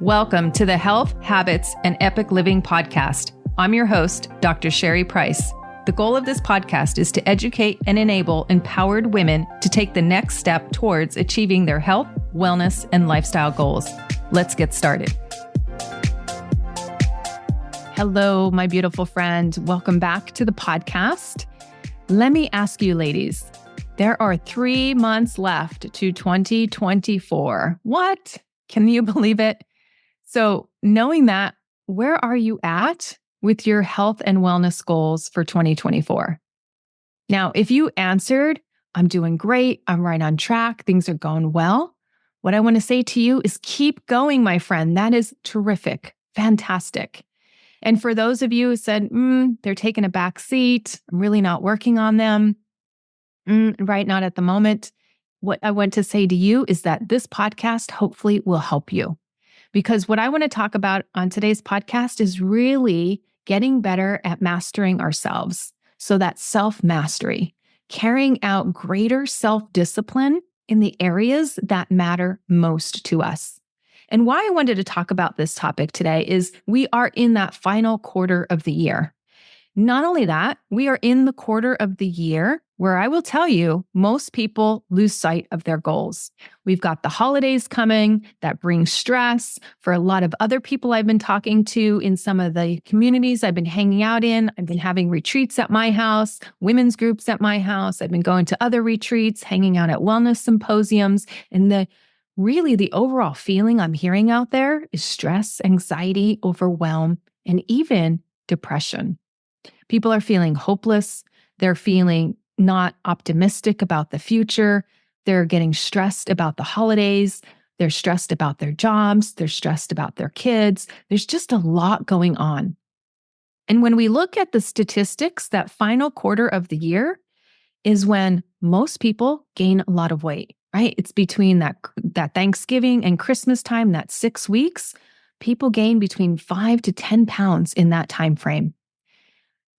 Welcome to the Health, Habits, and Epic Living podcast. I'm your host, Dr. Sherry Price. The goal of this podcast is to educate and enable empowered women to take the next step towards achieving their health, wellness, and lifestyle goals. Let's get started. Hello, my beautiful friend. Welcome back to the podcast. Let me ask you, ladies, there are 3 months left to 2024. What? Can you believe it? So knowing that, where are you at with your health and wellness goals for 2024? Now, if you answered, I'm doing great, I'm right on track, things are going well, what I want to say to you is keep going, my friend. That is terrific, fantastic. And for those of you who said, they're taking a back seat, I'm really not working on them, right, not at the moment, what I want to say to you is that this podcast hopefully will help you. Because what I want to talk about on today's podcast is really getting better at mastering ourselves. So that's self-mastery, carrying out greater self-discipline in the areas that matter most to us. And why I wanted to talk about this topic today is we are in that final quarter of the year. Not only that, we are in the quarter of the year where I will tell you, most people lose sight of their goals. We've got the holidays coming that bring stress. For a lot of other people I've been talking to in some of the communities I've been hanging out in, I've been having retreats at my house, women's groups at my house. I've been going to other retreats, hanging out at wellness symposiums. And the overall feeling I'm hearing out there is stress, anxiety, overwhelm, and even depression. People are feeling hopeless. They're feeling not optimistic about the future. They're getting stressed about the holidays. They're stressed about their jobs. They're stressed about their kids. There's just a lot going on. And when we look at the statistics, that final quarter of the year is when most people gain a lot of weight, right? It's between that Thanksgiving and Christmas time, that 6 weeks, people gain between 5 to 10 pounds in that time frame.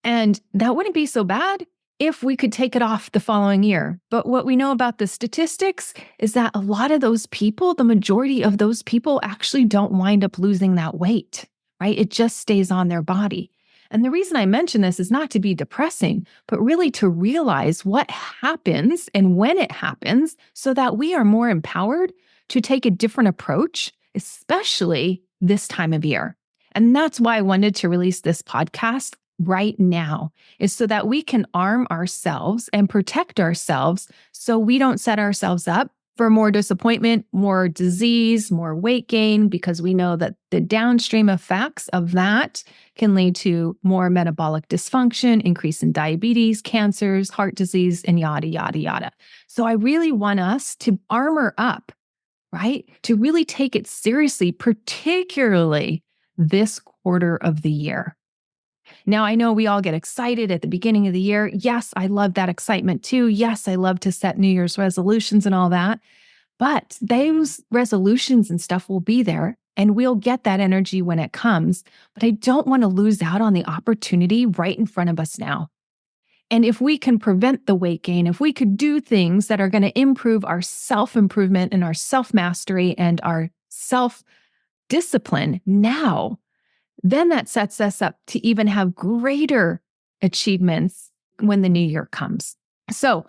And that wouldn't be so bad if we could take it off the following year. But what we know about the statistics is that a lot of those people, the majority of those people actually don't wind up losing that weight, right? It just stays on their body. And the reason I mention this is not to be depressing, but really to realize what happens and when it happens so that we are more empowered to take a different approach, especially this time of year. And that's why I wanted to release this podcast right now, is so that we can arm ourselves and protect ourselves so we don't set ourselves up for more disappointment, more disease, more weight gain, because we know that the downstream effects of that can lead to more metabolic dysfunction, increase in diabetes, cancers, heart disease, and yada, yada, yada. So I really want us to armor up, right? To really take it seriously, particularly this quarter of the year. Now, I know we all get excited at the beginning of the year. Yes, I love that excitement too. Yes, I love to set New Year's resolutions and all that. But those resolutions and stuff will be there and we'll get that energy when it comes. But I don't want to lose out on the opportunity right in front of us now. And if we can prevent the weight gain, if we could do things that are going to improve our self-improvement and our self-mastery and our self-discipline now, then that sets us up to even have greater achievements when the new year comes. So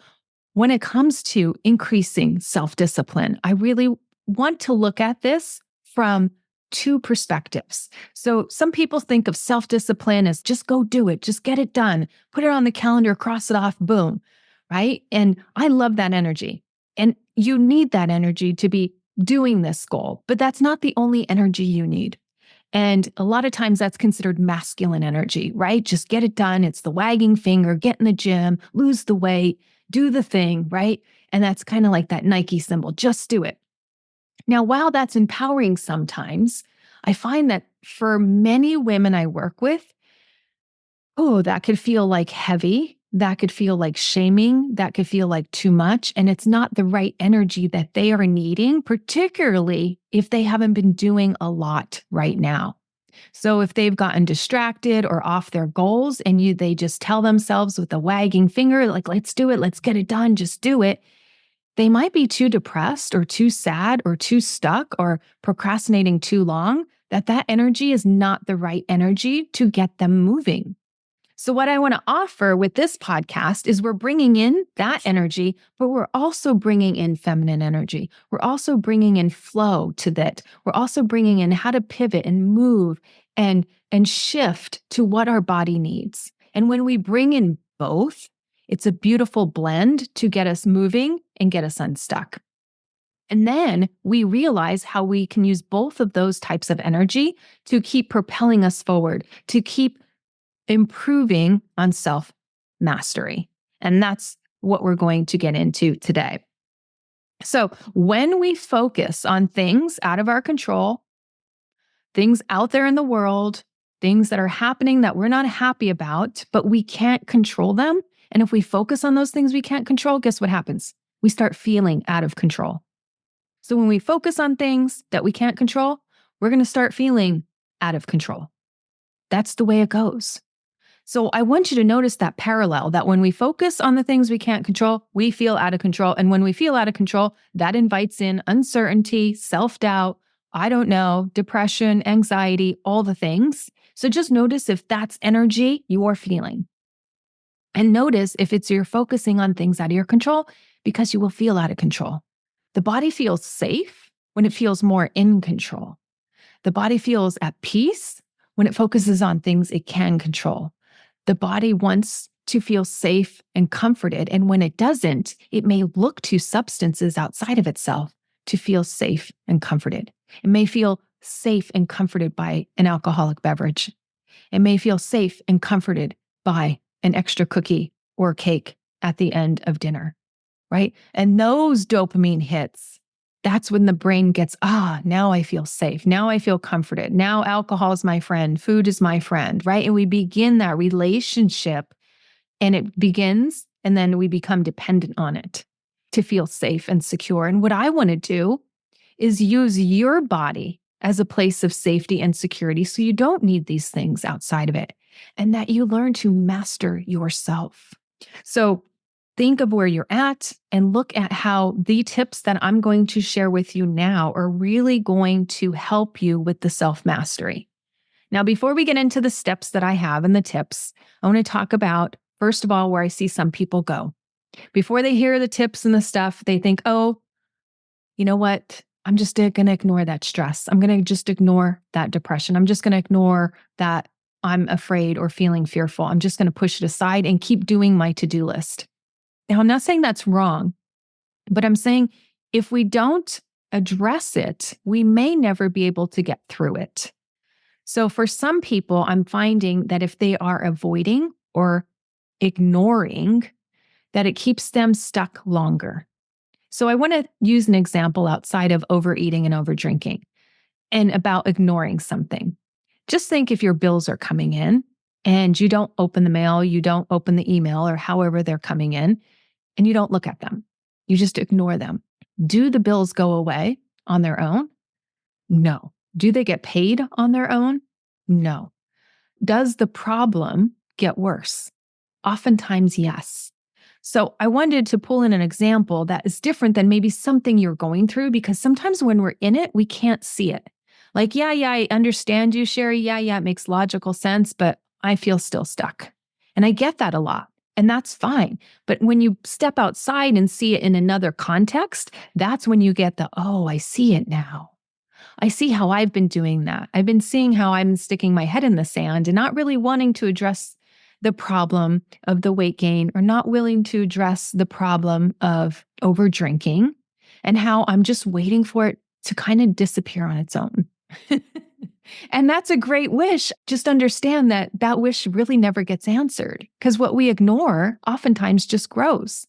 when it comes to increasing self-discipline, I really want to look at this from 2 perspectives. So some people think of self-discipline as just go do it, just get it done, put it on the calendar, cross it off, boom, right? And I love that energy. And you need that energy to be doing this goal, but that's not the only energy you need. And a lot of times that's considered masculine energy, right? Just get it done. It's the wagging finger, get in the gym, lose the weight, do the thing, right? And that's kind of like that Nike symbol, just do it. Now, while that's empowering sometimes, I find that for many women I work with, that could feel like heavy. That could feel like shaming. That could feel like too much. And it's not the right energy that they are needing, particularly if they haven't been doing a lot right now. So if they've gotten distracted or off their goals and they just tell themselves with a wagging finger, like, let's do it, let's get it done, just do it. They might be too depressed or too sad or too stuck or procrastinating too long, that energy is not the right energy to get them moving. So what I want to offer with this podcast is we're bringing in that energy, but we're also bringing in feminine energy. We're also bringing in flow to that. We're also bringing in how to pivot and move and shift to what our body needs. And when we bring in both, it's a beautiful blend to get us moving and get us unstuck. And then we realize how we can use both of those types of energy to keep propelling us forward, to keep improving on self-mastery. And that's what we're going to get into today. So when we focus on things out of our control, things out there in the world, things that are happening that we're not happy about, but we can't control them. And if we focus on those things we can't control, guess what happens? We start feeling out of control. So when we focus on things that we can't control, we're going to start feeling out of control. That's the way it goes. So I want you to notice that parallel, that when we focus on the things we can't control, we feel out of control. And when we feel out of control, that invites in uncertainty, self-doubt, I don't know, depression, anxiety, all the things. So just notice if that's energy you're feeling. And notice if it's you're focusing on things out of your control, because you will feel out of control. The body feels safe when it feels more in control. The body feels at peace when it focuses on things it can control. The body wants to feel safe and comforted. And when it doesn't, it may look to substances outside of itself to feel safe and comforted. It may feel safe and comforted by an alcoholic beverage. It may feel safe and comforted by an extra cookie or cake at the end of dinner, right? And those dopamine hits, that's when the brain gets, now I feel safe. Now I feel comforted. Now alcohol is my friend. Food is my friend, right? And we begin that relationship and it begins, and then we become dependent on it to feel safe and secure. And what I want to do is use your body as a place of safety and security so you don't need these things outside of it, and that you learn to master yourself. So think of where you're at and look at how the tips that I'm going to share with you now are really going to help you with the self-mastery. Now, before we get into the steps that I have and the tips, I want to talk about, first of all, where I see some people go. Before they hear the tips and the stuff, they think, oh, you know what? I'm just going to ignore that stress. I'm going to just ignore that depression. I'm just going to ignore that I'm afraid or feeling fearful. I'm just going to push it aside and keep doing my to-do list. Now, I'm not saying that's wrong, but I'm saying if we don't address it, we may never be able to get through it. So for some people, I'm finding that if they are avoiding or ignoring, that it keeps them stuck longer. So I want to use an example outside of overeating and overdrinking and about ignoring something. Just think if your bills are coming in and you don't open the mail, you don't open the email or however they're coming in, and you don't look at them. You just ignore them. Do the bills go away on their own? No. Do they get paid on their own? No. Does the problem get worse? Oftentimes, yes. So I wanted to pull in an example that is different than maybe something you're going through, because sometimes when we're in it, we can't see it. Like, yeah, I understand you, Sherry. Yeah, it makes logical sense, but I feel still stuck. And I get that a lot. And that's fine. But when you step outside and see it in another context, that's when you get oh, I see it now. I see how I've been doing that. I've been seeing how I'm sticking my head in the sand and not really wanting to address the problem of the weight gain or not willing to address the problem of over drinking, and how I'm just waiting for it to kind of disappear on its own. And that's a great wish. Just understand that that wish really never gets answered, because what we ignore oftentimes just grows.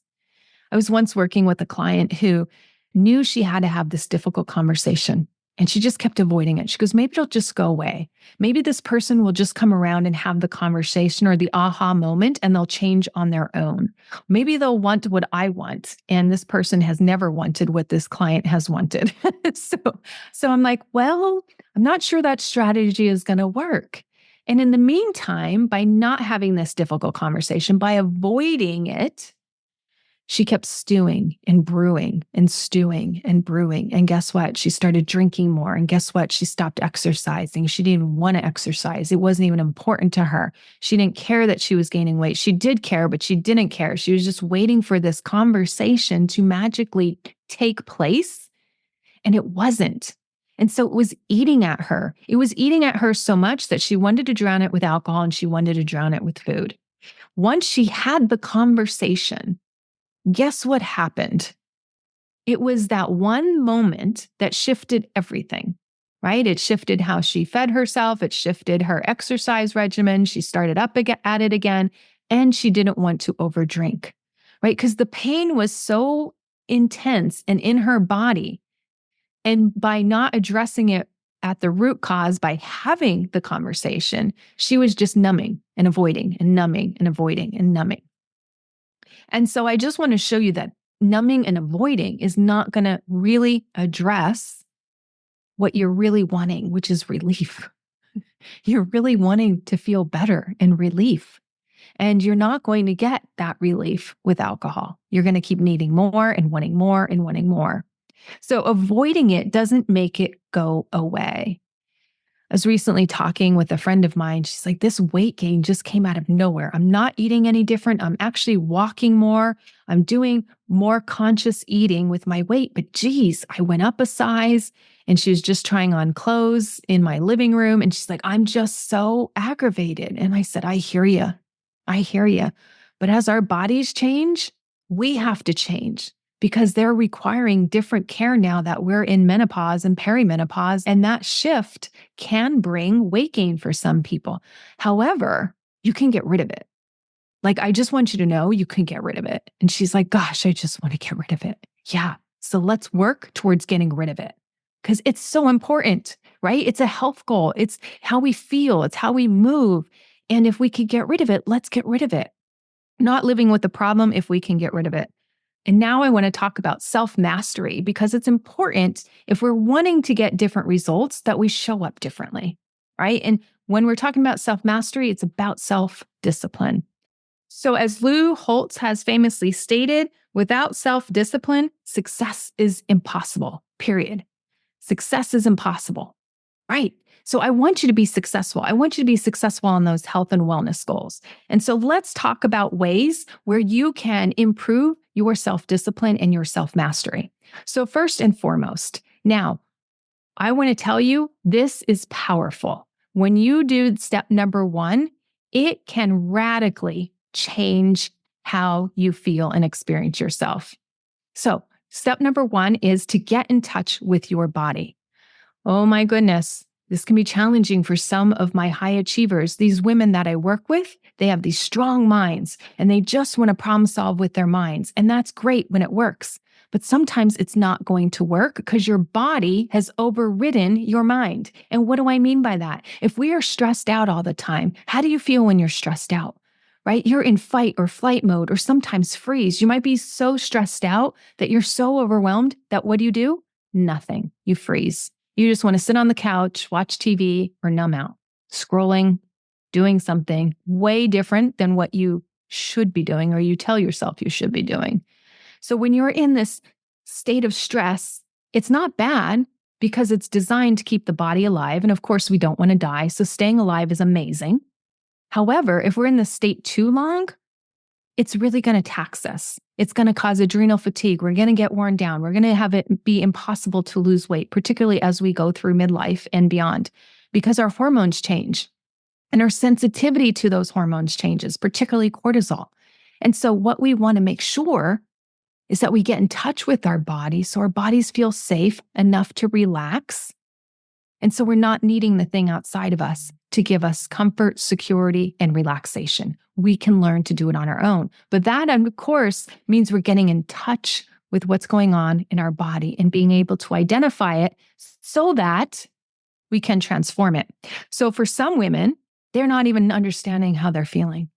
I was once working with a client who knew she had to have this difficult conversation, and she just kept avoiding it. She goes, maybe it'll just go away. Maybe this person will just come around and have the conversation or the aha moment, and they'll change on their own. Maybe they'll want what I want, and this person has never wanted what this client has wanted. So I'm like, well, I'm not sure that strategy is going to work. And in the meantime, by not having this difficult conversation, by avoiding it, She kept stewing and brewing and stewing and brewing. And guess what? She started drinking more. And guess what? She stopped exercising. She didn't even want to exercise. It wasn't even important to her. She didn't care that she was gaining weight. She did care, but she didn't care. She was just waiting for this conversation to magically take place. And it wasn't. And so it was eating at her. It was eating at her so much that she wanted to drown it with alcohol and she wanted to drown it with food. Once she had the conversation, guess what happened? It was that one moment that shifted everything, right? It shifted how she fed herself. It shifted her exercise regimen. She started up at it again, and she didn't want to overdrink, right? Because the pain was so intense and in her body. And by not addressing it at the root cause, by having the conversation, she was just numbing and avoiding and numbing and avoiding and numbing. And so I just want to show you that numbing and avoiding is not going to really address what you're really wanting, which is relief. You're really wanting to feel better and relief. And you're not going to get that relief with alcohol. You're going to keep needing more and wanting more and wanting more. So avoiding it doesn't make it go away. I was recently talking with a friend of mine. She's like, this weight gain just came out of nowhere. I'm not eating any different. I'm actually walking more. I'm doing more conscious eating with my weight. But geez, I went up a size. And she was just trying on clothes in my living room. And she's like, I'm just so aggravated. And I said, I hear you. I hear you. But as our bodies change, we have to change, because they're requiring different care now that we're in menopause and perimenopause. And that shift can bring weight gain for some people. However, you can get rid of it. Like, I just want you to know you can get rid of it. And she's like, gosh, I just want to get rid of it. Yeah. So let's work towards getting rid of it, because it's so important, right? It's a health goal. It's how we feel. It's how we move. And if we could get rid of it, let's get rid of it. Not living with the problem if we can get rid of it. And now I want to talk about self-mastery, because it's important, if we're wanting to get different results, that we show up differently, right? And when we're talking about self-mastery, it's about self-discipline. So as Lou Holtz has famously stated, without self-discipline, success is impossible, period. Success is impossible, right? So I want you to be successful. I want you to be successful on those health and wellness goals. And so let's talk about ways where you can improve your self-discipline and your self-mastery. So first and foremost, now, I want to tell you, this is powerful. When you do step number 1, it can radically change how you feel and experience yourself. So step number 1 is to get in touch with your body. Oh my goodness. This can be challenging for some of my high achievers. These women that I work with, they have these strong minds and they just want to problem solve with their minds. And that's great when it works. But sometimes it's not going to work because your body has overridden your mind. And what do I mean by that? If we are stressed out all the time, how do you feel when you're stressed out? Right? You're in fight or flight mode, or sometimes freeze. You might be so stressed out that you're so overwhelmed that what do? Nothing. You freeze. You just want to sit on the couch, watch TV, or numb out, scrolling, doing something way different than what you should be doing or you tell yourself you should be doing. So when you're in this state of stress, it's not bad because it's designed to keep the body alive. And of course, we don't want to die. So staying alive is amazing. However, if we're in this state too long, it's really going to tax us. It's going to cause adrenal fatigue. We're going to get worn down. We're going to have it be impossible to lose weight, particularly as we go through midlife and beyond, because our hormones change and our sensitivity to those hormones changes, particularly cortisol. And so what we want to make sure is that we get in touch with our bodies so our bodies feel safe enough to relax. And so we're not needing the thing outside of us to give us comfort, security, and relaxation. We can learn to do it on our own. But that, of course, means we're getting in touch with what's going on in our body and being able to identify it so that we can transform it. So for some women, they're not even understanding how they're feeling.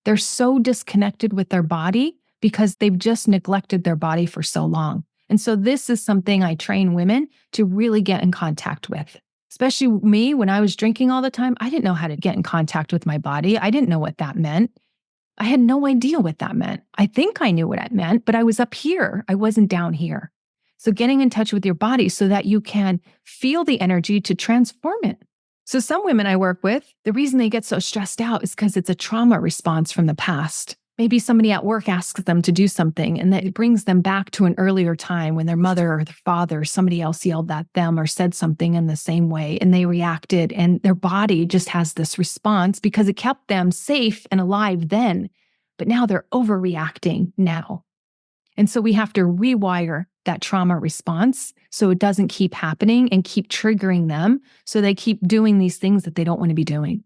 They're so disconnected with their body because they've just neglected their body for so long. And so this is something I train women to really get in contact with. Especially me, when I was drinking all the time, I didn't know how to get in contact with my body. I didn't know what that meant. I had no idea what that meant. I think I knew what it meant, but I was up here. I wasn't down here. So getting in touch with your body so that you can feel the energy to transform it. So some women I work with, the reason they get so stressed out is because it's a trauma response from the past. Maybe somebody at work asks them to do something and that it brings them back to an earlier time when their mother or their father or somebody else yelled at them or said something in the same way and they reacted, and their body just has this response because it kept them safe and alive then, but now they're overreacting now. And so we have to rewire that trauma response so it doesn't keep happening and keep triggering them so they keep doing these things that they don't want to be doing.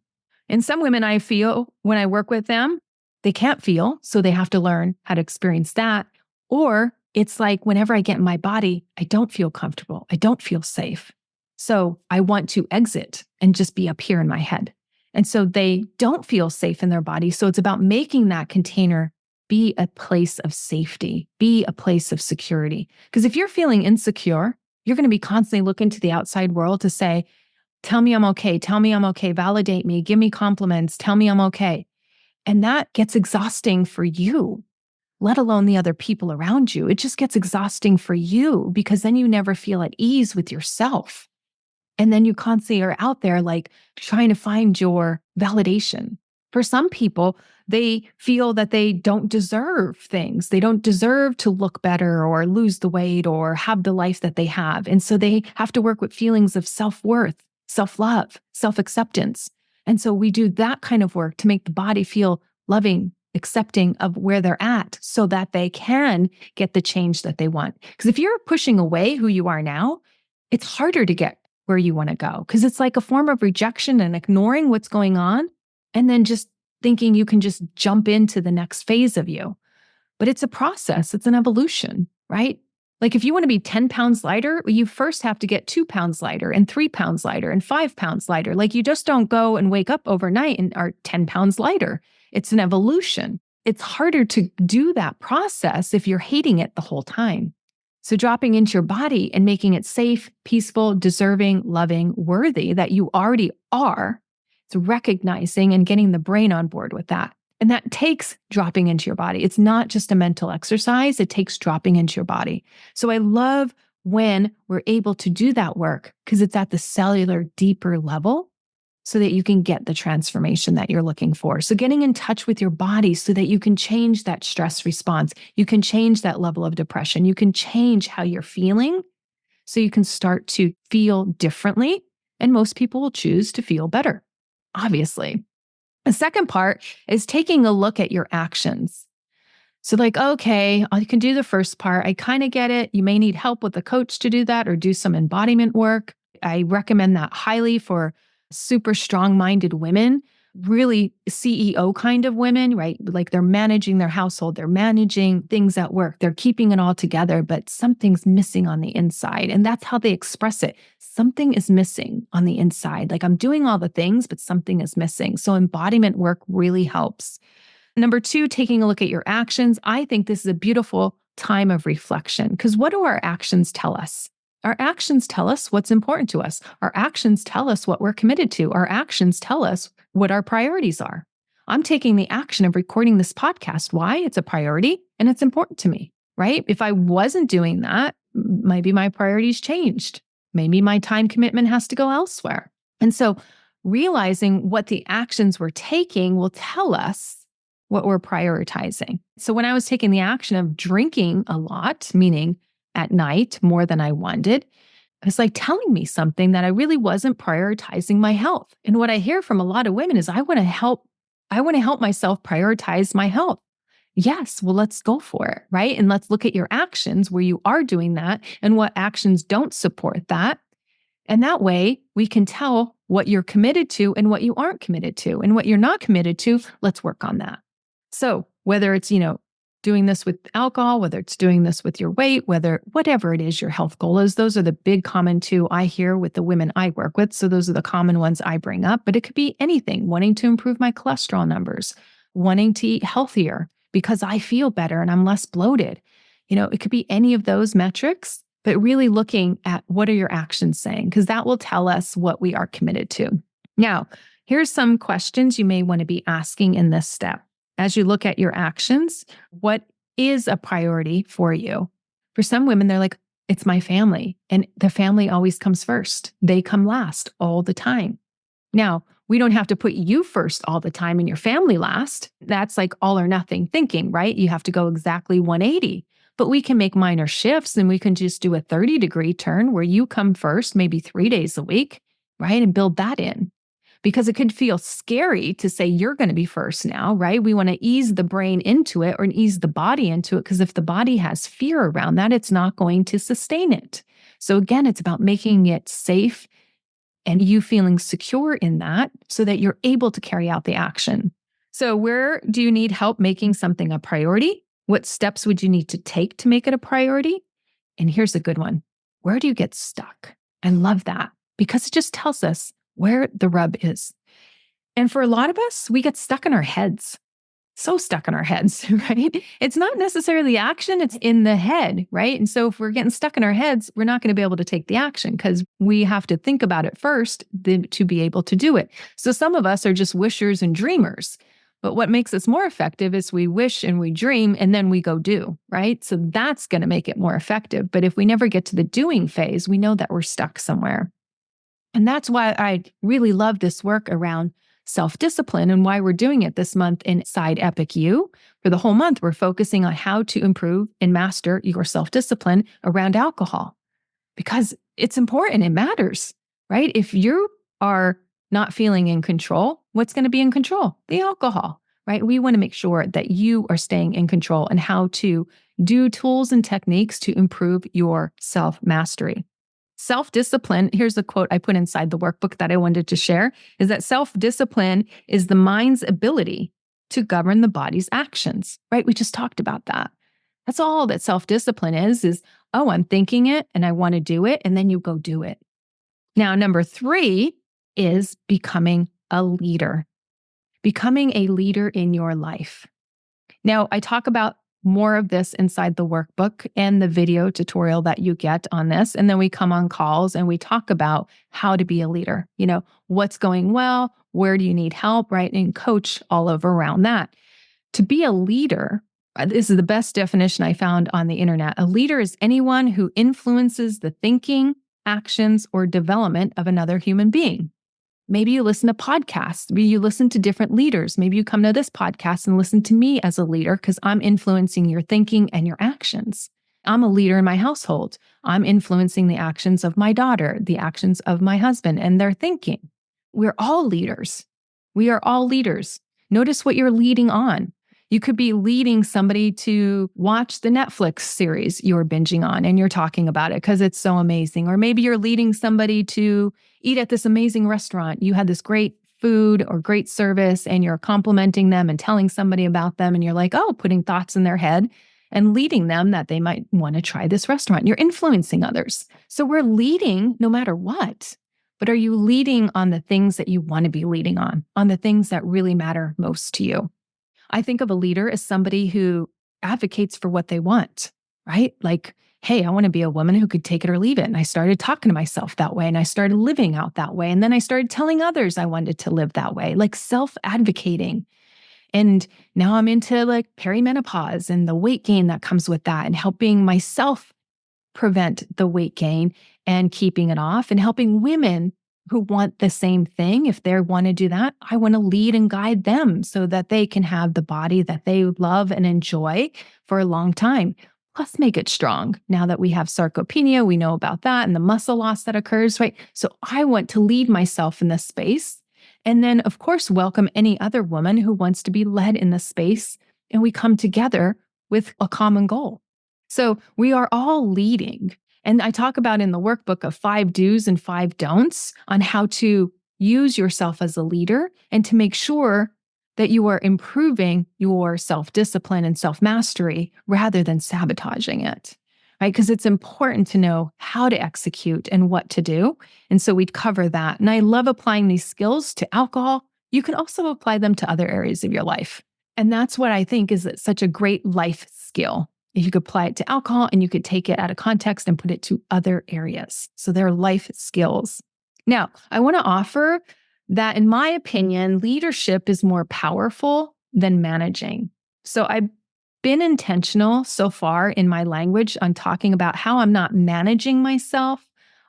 And some women I feel when I work with them, they can't feel, so they have to learn how to experience that. Or it's like whenever I get in my body, I don't feel comfortable. I don't feel safe. So I want to exit and just be up here in my head. And so they don't feel safe in their body. So it's about making that container be a place of safety, be a place of security. Because if you're feeling insecure, you're going to be constantly looking to the outside world to say, tell me I'm okay, validate me, give me compliments, tell me I'm okay. And that gets exhausting for you, let alone the other people around you. It just gets exhausting for you because then you never feel at ease with yourself. And then you constantly are out there like trying to find your validation. For some people, they feel that they don't deserve things. They don't deserve to look better or lose the weight or have the life that they have. And so they have to work with feelings of self-worth, self-love, self-acceptance. And so we do that kind of work to make the body feel loving, accepting of where they're at so that they can get the change that they want. Because if you're pushing away who you are now, it's harder to get where you want to go because it's like a form of rejection and ignoring what's going on and then just thinking you can just jump into the next phase of you. But it's a process. It's an evolution, right? Like if you want to be 10 pounds lighter, you first have to get 2 pounds lighter and 3 pounds lighter and 5 pounds lighter. Like you just don't go and wake up overnight and are 10 pounds lighter. It's an evolution. It's harder to do that process if you're hating it the whole time. So dropping into your body and making it safe, peaceful, deserving, loving, worthy that you already are, it's recognizing and getting the brain on board with that. And that takes dropping into your body. It's not just a mental exercise. It takes dropping into your body. So I love when we're able to do that work because it's at the cellular, deeper level so that you can get the transformation that you're looking for. So getting in touch with your body so that you can change that stress response. You can change that level of depression. You can change how you're feeling so you can start to feel differently. And most people will choose to feel better, obviously. The second part is taking a look at your actions. So like, okay, I can do the first part. I kind of get it. You may need help with a coach to do that or do some embodiment work. I recommend that highly for super strong-minded women, really CEO kind of women, right? Like they're managing their household, they're managing things at work, they're keeping it all together, but something's missing on the inside. And that's how they express it. Something is missing on the inside. Like I'm doing all the things, but something is missing. So embodiment work really helps. Number 2, taking a look at your actions. I think this is a beautiful time of reflection because what do our actions tell us? Our actions tell us what's important to us. Our actions tell us what we're committed to. Our actions tell us what our priorities are. I'm taking the action of recording this podcast. Why? It's a priority and it's important to me, right? If I wasn't doing that, maybe my priorities changed. Maybe my time commitment has to go elsewhere. And so realizing what the actions we're taking will tell us what we're prioritizing. So when I was taking the action of drinking a lot, meaning at night more than I wanted, it's like telling me something that I really wasn't prioritizing my health. And what I hear from a lot of women is I want to help myself prioritize my health. Yes, well, let's go for it, right? And let's look at your actions where you are doing that and what actions don't support that. And that way we can tell what you're committed to and what you aren't committed to. And what you're not committed to, let's work on that. So whether it's, doing this with alcohol, whether it's doing this with your weight, whatever it is your health goal is, those are the big common two I hear with the women I work with. So those are the common ones I bring up, but it could be anything, wanting to improve my cholesterol numbers, wanting to eat healthier because I feel better and I'm less bloated. It could be any of those metrics, but really looking at what are your actions saying, because that will tell us what we are committed to. Now, here's some questions you may want to be asking in this step. as you look at your actions, what is a priority for you? For some women, they're like, it's my family, and the family always comes first. They come last all the time. Now, we don't have to put you first all the time and your family last. That's like all or nothing thinking, right? You have to go exactly 180. But we can make minor shifts and we can just do a 30-degree turn where you come first, maybe 3 days a week, right? And build that in. Because it could feel scary to say you're going to be first now, right? We want to ease the brain into it or ease the body into it, because if the body has fear around that, it's not going to sustain it. So again, it's about making it safe and you feeling secure in that so that you're able to carry out the action. So where do you need help making something a priority? What steps would you need to take to make it a priority? And here's a good one. Where do you get stuck? I love that because it just tells us where the rub is. And for a lot of us, we get stuck in our heads. So stuck in our heads, right? It's not necessarily action, it's in the head, right? And so if we're getting stuck in our heads, we're not going to be able to take the action because we have to think about it first to be able to do it. So some of us are just wishers and dreamers. But what makes us more effective is we wish and we dream and then we go do, right? So that's going to make it more effective. But if we never get to the doing phase, we know that we're stuck somewhere. And that's why I really love this work around self-discipline and why we're doing it this month inside Epic You. For the whole month, we're focusing on how to improve and master your self-discipline around alcohol because it's important. It matters, right? If you are not feeling in control, what's going to be in control? The alcohol, right? We want to make sure that you are staying in control and how to do tools and techniques to improve your self-mastery. Self-discipline, here's a quote I put inside the workbook that I wanted to share, is that self-discipline is the mind's ability to govern the body's actions, right? We just talked about that. That's all that self-discipline is, oh, I'm thinking it and I want to do it, and then you go do it. Now, number 3 is becoming a leader. Becoming a leader in your life. Now, I talk about more of this inside the workbook and the video tutorial that you get on this. And then we come on calls and we talk about how to be a leader. You know, what's going well, where do you need help, right? And coach all over around that. To be a leader, this is the best definition I found on the internet. A leader is anyone who influences the thinking, actions, or development of another human being. Maybe you listen to podcasts. Maybe you listen to different leaders. Maybe you come to this podcast and listen to me as a leader because I'm influencing your thinking and your actions. I'm a leader in my household. I'm influencing the actions of my daughter, the actions of my husband, and their thinking. We're all leaders. We are all leaders. Notice what you're leading on. You could be leading somebody to watch the Netflix series you're binging on and you're talking about it because it's so amazing. Or maybe you're leading somebody to eat at this amazing restaurant. You had this great food or great service and you're complimenting them and telling somebody about them. And you're like, oh, putting thoughts in their head and leading them that they might want to try this restaurant. You're influencing others. So we're leading no matter what. But are you leading on the things that you want to be leading on the things that really matter most to you? I think of a leader as somebody who advocates for what they want, right? Like, hey, I want to be a woman who could take it or leave it. And I started talking to myself that way and I started living out that way. And then I started telling others I wanted to live that way, like self-advocating. And now I'm into like perimenopause and the weight gain that comes with that and helping myself prevent the weight gain and keeping it off and helping women who want the same thing. If they want to do that, I want to lead and guide them so that they can have the body that they love and enjoy for a long time. Plus make it strong. Now that we have sarcopenia, we know about that and the muscle loss that occurs, right? So I want to lead myself in this space. And then, of course, welcome any other woman who wants to be led in this space. And we come together with a common goal. So we are all leading. And I talk about in the workbook of 5 do's and 5 don'ts on how to use yourself as a leader and to make sure that you are improving your self-discipline and self-mastery rather than sabotaging it, right? Because it's important to know how to execute and what to do. And so we'd cover that. And I love applying these skills to alcohol. You can also apply them to other areas of your life. And that's what I think is such a great life skill. If you could apply it to alcohol and you could take it out of context and put it to other areas. So they're life skills. Now, I want to offer that, in my opinion, leadership is more powerful than managing. So I've been intentional so far in my language on talking about how I'm not managing myself.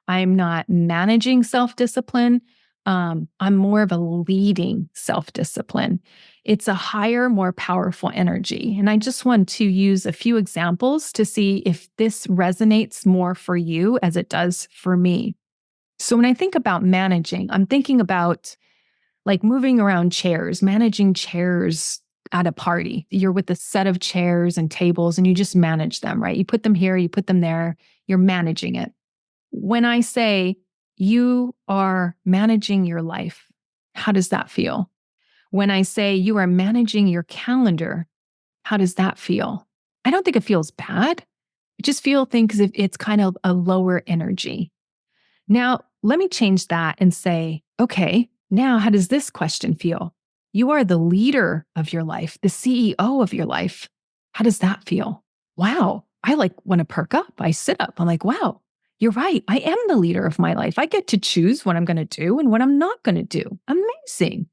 I'm not managing self-discipline. I'm more of a leading self-discipline. It's a higher, more powerful energy. And I just want to use a few examples to see if this resonates more for you as it does for me. So when I think about managing, I'm thinking about like moving around chairs, managing chairs at a party. You're with a set of chairs and tables and you just manage them, right? You put them here, you put them there, you're managing it. When I say you are managing your life, how does that feel? When I say you are managing your calendar, how does that feel? I don't think it feels bad. I just think as if it's kind of a lower energy. Now, let me change that and say, okay, now how does this question feel? You are the leader of your life, the CEO of your life. How does that feel? Wow, I want to perk up. I sit up. I'm like, wow, you're right. I am the leader of my life. I get to choose what I'm going to do and what I'm not going to do. Amazing.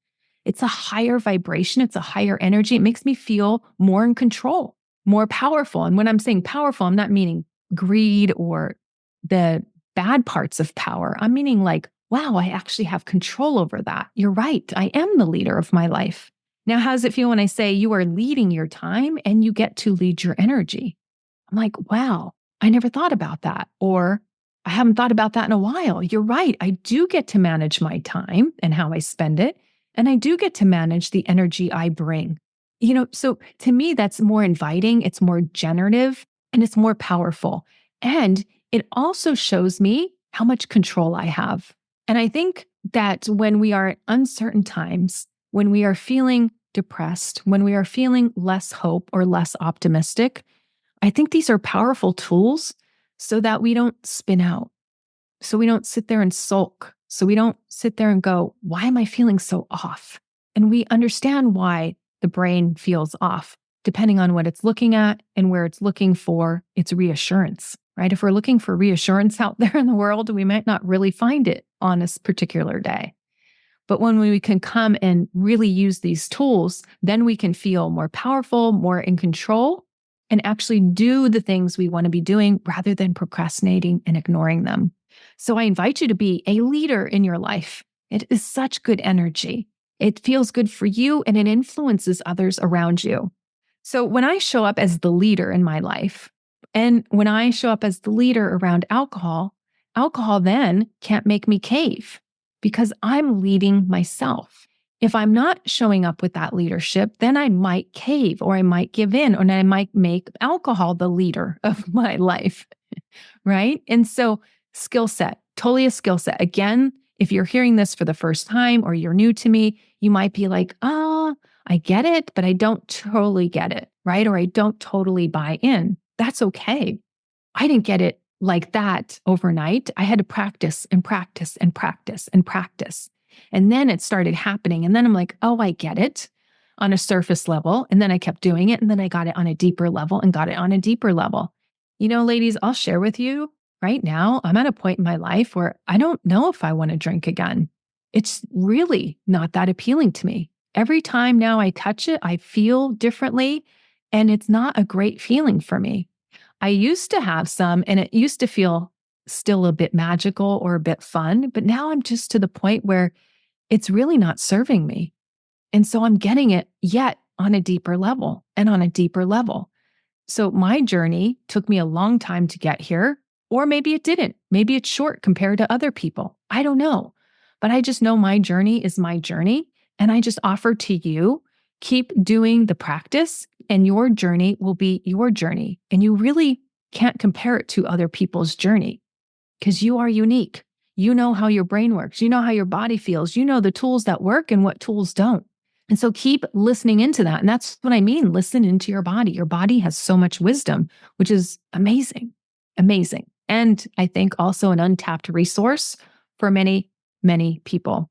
It's a higher vibration. It's a higher energy. It makes me feel more in control, more powerful. And when I'm saying powerful, I'm not meaning greed or the bad parts of power. I'm meaning like, wow, I actually have control over that. You're right. I am the leader of my life. Now, how does it feel when I say you are leading your time and you get to lead your energy? I'm like, wow, I never thought about that. Or I haven't thought about that in a while. You're right. I do get to manage my time and how I spend it. And I do get to manage the energy I bring. So to me, that's more inviting. It's more generative and it's more powerful. And it also shows me how much control I have. And I think that when we are at uncertain times, when we are feeling depressed, when we are feeling less hope or less optimistic, I think these are powerful tools so that we don't spin out, so we don't sit there and sulk, so we don't sit there and go, why am I feeling so off? And we understand why the brain feels off, depending on what it's looking at and where it's looking for its reassurance, right? If we're looking for reassurance out there in the world, we might not really find it on a particular day. But when we can come and really use these tools, then we can feel more powerful, more in control, and actually do the things we want to be doing rather than procrastinating and ignoring them. So I invite you to be a leader in your life. It is such good energy. It feels good for you and it influences others around you. So when I show up as the leader in my life, and when I show up as the leader around alcohol, alcohol then can't make me cave because I'm leading myself. If I'm not showing up with that leadership, then I might cave or I might give in or I might make alcohol the leader of my life, right? And so skill set, totally a skill set. Again, if you're hearing this for the first time or you're new to me, you might be like, I get it, but I don't totally get it, right? Or I don't totally buy in. That's okay. I didn't get it like that overnight. I had to practice and practice and practice and practice. And then it started happening. And then I'm like, oh, I get it on a surface level. And then I kept doing it. And then I got it on a deeper level and got it on a deeper level. Ladies, I'll share with you right now, I'm at a point in my life where I don't know if I want to drink again. It's really not that appealing to me. Every time now I touch it, I feel differently. And it's not a great feeling for me. I used to have some, and it used to feel still a bit magical or a bit fun, but now I'm just to the point where it's really not serving me. And so I'm getting it yet on a deeper level and on a deeper level. So my journey took me a long time to get here, or maybe it didn't. Maybe it's short compared to other people. I don't know. But I just know my journey is my journey. And I just offer to you, keep doing the practice and your journey will be your journey. And you really can't compare it to other people's journey because you are unique. You know how your brain works. You know how your body feels. You know the tools that work and what tools don't. And so keep listening into that. And that's what I mean. Listen into your body. Your body has so much wisdom, which is amazing, amazing. And I think also an untapped resource for many, many people.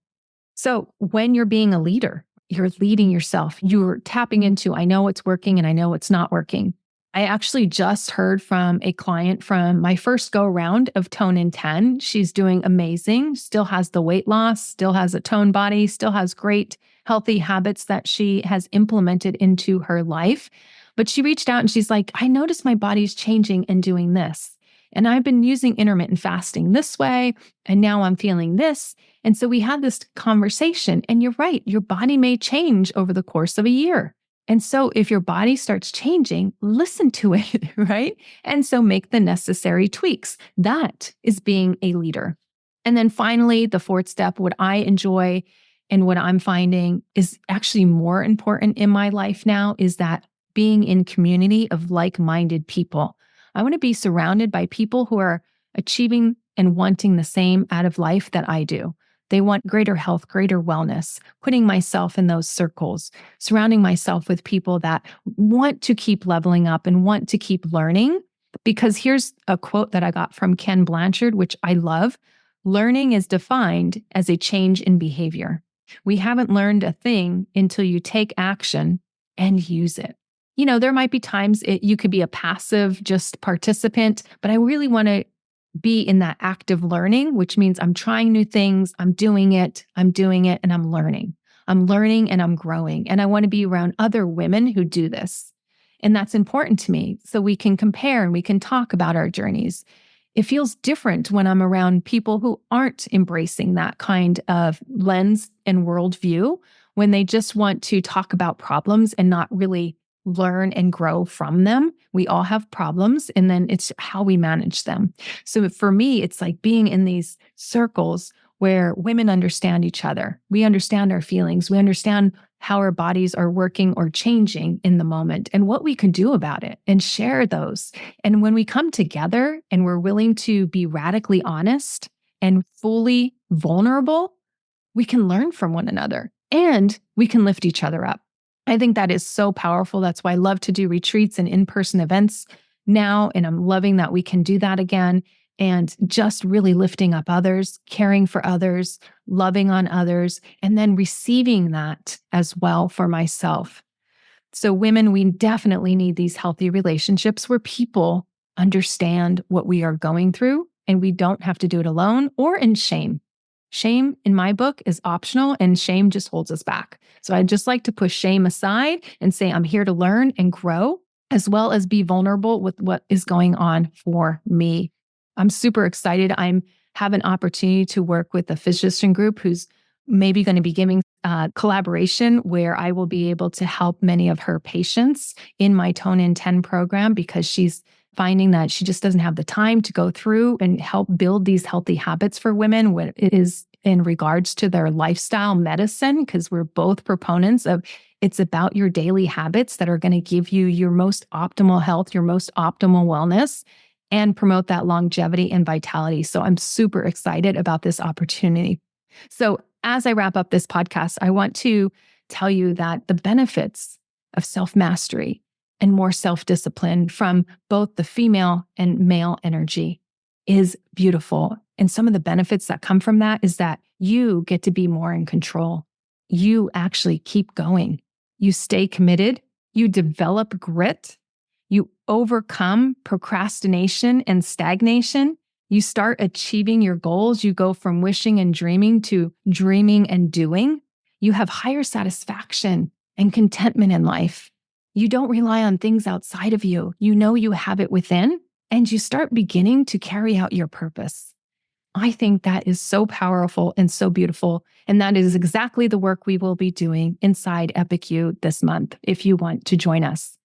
So when you're being a leader, you're leading yourself. You're tapping into, I know it's working and I know it's not working. I actually just heard from a client from my first go round of Tone in 10. She's doing amazing, still has the weight loss, still has a toned body, still has great healthy habits that she has implemented into her life. But she reached out and she's like, I noticed my body's changing and doing this. And I've been using intermittent fasting this way, and now I'm feeling this. And so we had this conversation, and you're right, your body may change over the course of a year. And so if your body starts changing, listen to it, right? And so make the necessary tweaks. That is being a leader. And then finally, the fourth step, what I enjoy and what I'm finding is actually more important in my life now is that being in community of like-minded people. I want to be surrounded by people who are achieving and wanting the same out of life that I do. They want greater health, greater wellness, putting myself in those circles, surrounding myself with people that want to keep leveling up and want to keep learning. Because here's a quote that I got from Ken Blanchard, which I love. Learning is defined as a change in behavior. We haven't learned a thing until you take action and use it. You know, there might be times you could be a passive, just participant, but I really want to be in that active learning, which means I'm trying new things, I'm doing it, and I'm learning. I'm learning and I'm growing. And I want to be around other women who do this. And that's important to me. So we can compare and we can talk about our journeys. It feels different when I'm around people who aren't embracing that kind of lens and worldview, when they just want to talk about problems and not really learn and grow from them. We all have problems, and then it's how we manage them. So for me, it's like being in these circles where women understand each other. We understand our feelings. We understand how our bodies are working or changing in the moment and what we can do about it and share those. And when we come together and we're willing to be radically honest and fully vulnerable, we can learn from one another and we can lift each other up. I think that is so powerful. That's why I love to do retreats and in-person events now. And I'm loving that we can do that again and just really lifting up others, caring for others, loving on others, and then receiving that as well for myself. So women, we definitely need these healthy relationships where people understand what we are going through and we don't have to do it alone or in shame. Shame in my book is optional and shame just holds us back. So I just like to push shame aside and say, I'm here to learn and grow, as well as be vulnerable with what is going on for me. I'm super excited. I have an opportunity to work with a physician group who's maybe going to be giving collaboration where I will be able to help many of her patients in my Tone in 10 program because she's finding that she just doesn't have the time to go through and help build these healthy habits for women when it is in regards to their lifestyle medicine, because we're both proponents of it's about your daily habits that are going to give you your most optimal health, your most optimal wellness, and promote that longevity and vitality. So I'm super excited about this opportunity. So as I wrap up this podcast, I want to tell you that the benefits of self-mastery and more self-discipline from both the female and male energy is beautiful. And some of the benefits that come from that is that you get to be more in control. You actually keep going. You stay committed. You develop grit. You overcome procrastination and stagnation. You start achieving your goals. You go from wishing and dreaming to dreaming and doing. You have higher satisfaction and contentment in life. You don't rely on things outside of you. You know you have it within, and you start beginning to carry out your purpose. I think that is so powerful and so beautiful. And that is exactly the work we will be doing inside Epic You this month, if you want to join us.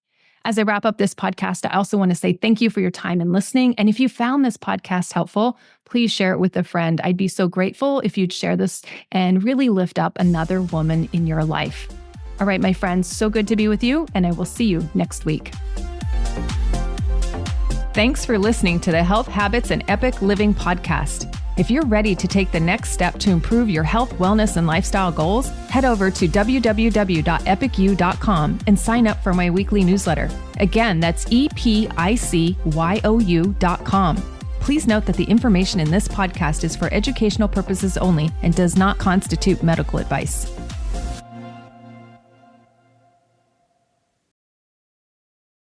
As I wrap up this podcast, I also want to say thank you for your time and listening. And if you found this podcast helpful, please share it with a friend. I'd be so grateful if you'd share this and really lift up another woman in your life. All right, my friends, so good to be with you, and I will see you next week. Thanks for listening to the Health Habits and Epic Living podcast. If you're ready to take the next step to improve your health, wellness, and lifestyle goals, head over to www.epicyou.com and sign up for my weekly newsletter. Again, that's EPICYOU.com. Please note that the information in this podcast is for educational purposes only and does not constitute medical advice.